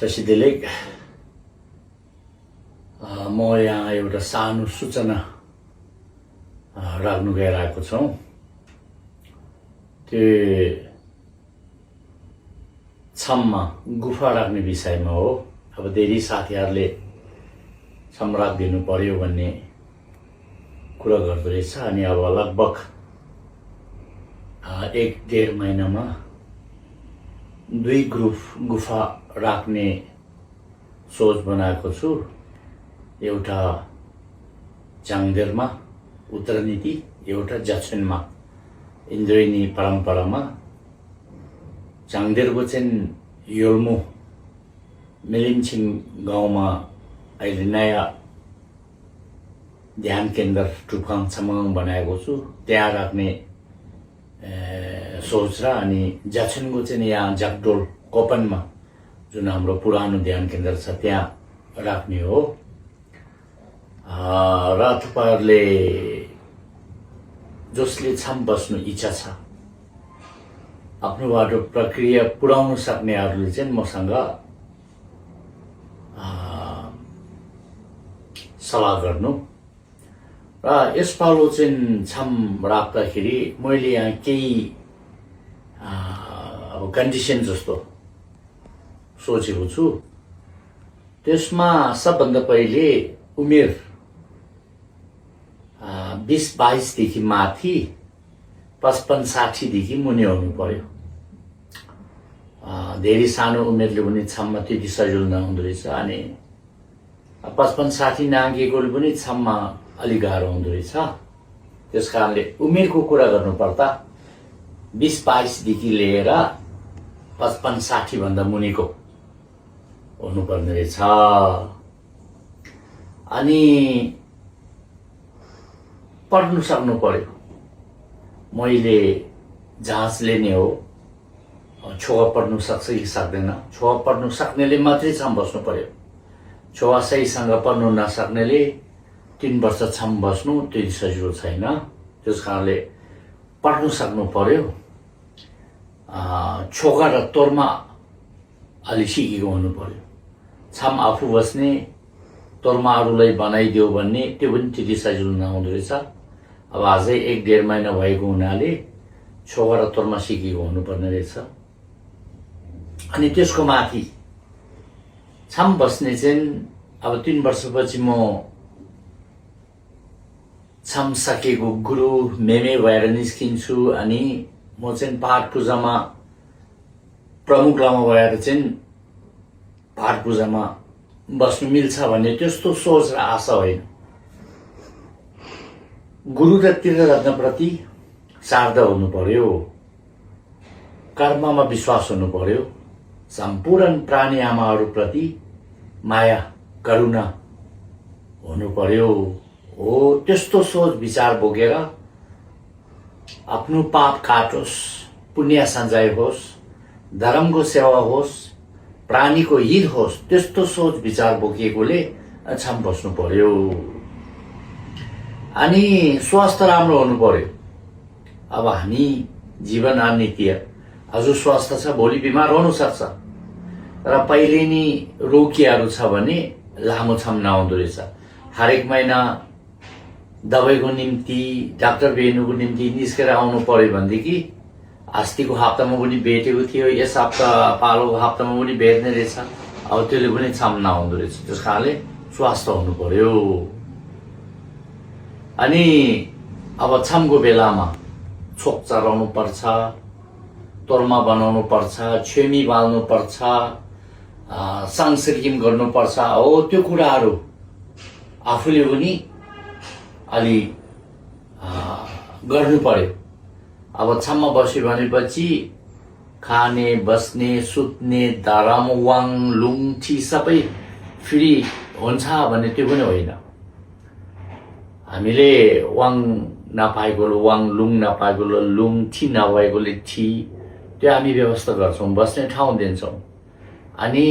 त्यसैले म यहाँ एउटा सानो सूचना राख्नु गइरहेको छौँ। त्यो छममा गुफा राख्ने विषयमा हो। अब धेरै साथीहरूले छम राखिदिनु पर्यो भन्ने कुरा गर्दो रहेछ। अनि अब लगभग 1-1.5 महिनामा 2 ग्रुप गुफा राख्ने सोच बनाएको छु। एउटा चाङदेरमा उत्तरनीति, एउटा जाछुनमा इन्द्रेणी परम्परामा। चाङदेरको चाहिँ योल्मो मेलिमछिङ गाउँमा अहिले नयाँ ध्यान केन्द्र टुफाङ छमाङ बनाएको छु, त्यहाँ राख्ने सोच र अनि जाछुनको चाहिँ यहाँ जागडोल कोपनमा जुन हाम्रो पुरानो ध्यान केन्द्र छ त्यहाँ राख्ने हो। र तपाईहरुले जसले छम बस्नु इच्छा छ, आफ्नो बाटो प्रक्रिया पुर्याउन सक्नेहरूले चाहिँ मसँग सल्लाह गर्नु। र यसपालो चाहिँ छम राख्दाखेरि मैले यहाँ केही कन्डिसन जस्तो सोचेको छु। त्यसमा सबभन्दा पहिले उमेर 20-22 देखि माथि, 55-60 देखि मुनि हुनु पर्यो। धेरै सानो उमेरले पनि छममा त्यति सजिलो नहुँदो रहेछ। अनि 55-60 नागेकोले पनि छममा अलि गाह्रो हुँदो रहेछ। त्यसकारणले उमेरको कुरा गर्नुपर्दा 20-22 देखि लिएर 55-60 भन्दा मुनिको हुनुपर्ने रहेछ। अनि पढ्नु सक्नु पर्यो। मैले जाँच लिने हो, छोवा पढ्नु सक्छ कि सक्दैन। छोवा पढ्नु सक्नेले मात्रै छम बस्नु पर्यो। छोवा सहीसँग पढ्नु नसक्नेले 3 वर्ष छम बस्नु त्यति सजिलो छैन। त्यसकारणले पढ्नु सक्नु पर्यो। छोका र तोरमा अलि सिकेको हुनु पर्यो। छम आफू बस्ने, तोरमा अरूलाई बनाइदियो भन्ने त्यो पनि त्यति सजिलो नहुँदो रहेछ। अब अझै 1-1.5 महिना भएको हुनाले छोका र तोरमा सिकेको हुनुपर्ने रहेछ। अनि त्यसको माथि छम बस्ने चाहिँ अब 3 वर्षपछि म छम सकेको गुरु मेमे भएर निस्किन्छु। अनि म चाहिँ पाठ पूजामा प्रमुख लामा भएर चाहिँ पाठ पूजामा बस्नु मिल्छ भन्ने त्यस्तो सोच र आशा होइन। गुरु र तीर्थरत्नप्रति श्रद्धा हुनु पर्यो, कर्ममा विश्वास हुनु पर्यो, सम्पूर्ण प्राणी आमाहरूप्रति माया करुणा हुनु पर्यो। हो त्यस्तो सोच विचार बोकेर आफ्नो पाप काटोस्, पुण्य सञ्चय होस्, धर्मको सेवा होस्, प्राणीको हित होस्, त्यस्तो सोच विचार बोकेकोले छम बस्नु पर्यो। अनि स्वास्थ्य राम्रो हुनु पर्यो। अब हामी जीवन अनित्य, आज स्वास्थ्य छ भोलि बिमार हुन सक्छ। र पहिले नि रोकियाहरू छ भने लामो छम नआउँदो रहेछ। हरेक महिना दबाईको निम्ति, डाक्टर भेट्नुको निम्ति निस्केर आउनु पर्यो भनेदेखि अस्तिको हप्तामा पनि भेटेको थियो, यस हप्ता पालोको हप्तामा पनि भेट्ने रहेछ। अब त्यसले पनि छम नआउँदो रहेछ। त्यस कारणले स्वास्थ्य हुनु पर्यो। अनि अब छमको बेलामा छोक चराउनु पर्छ, तोर्मा बनाउनु पर्छ, छेमी बाल्नु पर्छ, सांसर्किम गर्नु पर्छ। हो त्यो कुराहरू आफूले पनि अलि गर्नु पर्यो। अब छममा बस्यो भनेपछि खाने, बस्ने, सुत्ने, धरम, वाङ, लुङठी सबै फ्री हुन्छ भन्ने त्यो पनि होइन। हामीले वाङ नपाएकोले वाङ, लुङ नपाएकोले लुङ, ठी नभएकोले ठी, त्यो हामी व्यवस्था गर्छौँ, बस्ने ठाउँ दिन्छौँ। अनि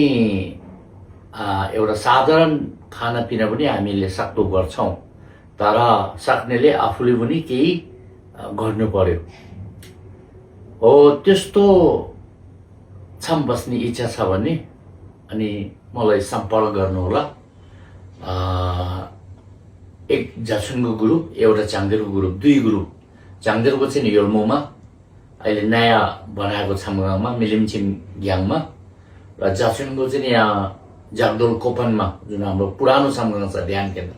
एउटा साधारण खानापिना पनि हामीले सक्दो गर्छौँ। तर सक्नेले आफूले पनि केही गर्नु पर्यो। हो त्यस्तो छम बस्ने इच्छा छ भने अनि मलाई सम्पर्क गर्नुहोला। एक जाछुनको ग्रुप, एउटा चाङदेरको ग्रुप, 2 ग्रुप। चाङदेरको चाहिँ नि योल्मोमा अहिले नयाँ बनाएको छामगाङमा, मिलिमछिम ग्याङमा, र जाछुनको चाहिँ यहाँ जागदोल कोपनमा, जुन हाम्रो पुरानो छामगाङ छ ध्यान केन्द्र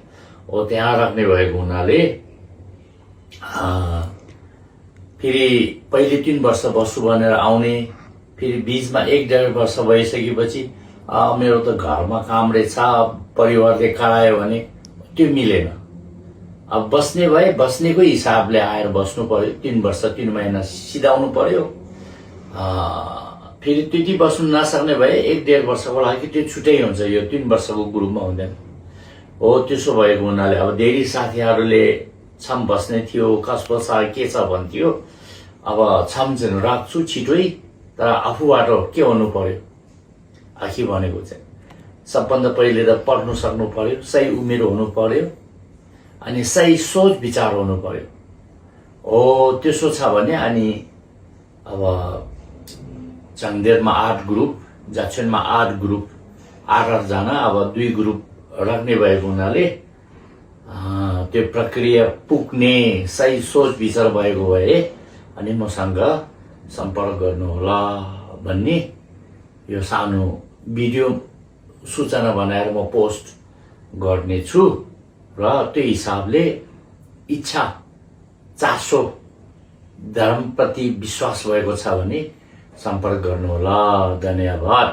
हो, त्यहाँ राख्ने भएको हुनाले फेरि पहिले 3 वर्ष बस्छु भनेर आउने, फेरि बीचमा 1-1.5 वर्ष भइसकेपछि मेरो त घरमा काम रहेछ, परिवारले करायो भने त्यो मिलेन। अब बस्ने भए बस्नेकै हिसाबले आएर बस्नु पर्यो, 3 वर्ष 3 महिना सिधाउनु पर्यो। फेरि त्यति बस्नु नसक्ने भए 1-1.5 वर्षको लागि त्यो छुट्टै हुन्छ, यो 3 वर्षको ग्रुपमा हुँदैन हो। त्यसो भएको हुनाले अब धेरै साथीहरूले छम बस्ने थियो, कसको छ के छ भन्थ्यो। अब छम चाहिँ राख्छु छिटै, तर आफूबाट के हुनु पर्यो, आखिर भनेको चाहिँ सबभन्दा पहिले त पढ्नु सक्नु पर्यो, सही उमेर हुनु पर्यो, अनि सही सोच विचार हुनु पर्यो हो। त्यसो छ भने अनि अब चाङदेरमा 8 ग्रुप, जाछुनमा 8 ग्रुप, 8 जना, अब 2 ग्रुप राख्ने भएको हुनाले त्यो प्रक्रिया पुग्ने सही सोच विचार भएको भए अनि मसँग सम्पर्क गर्नुहोला भन्ने यो सानो भिडियो सूचना बनाएर म पोस्ट गर्नेछु। र त्यो हिसाबले इच्छा, चासो, धर्मप्रति विश्वास भएको छ भने सम्पर्क गर्नुहोला। धन्यवाद।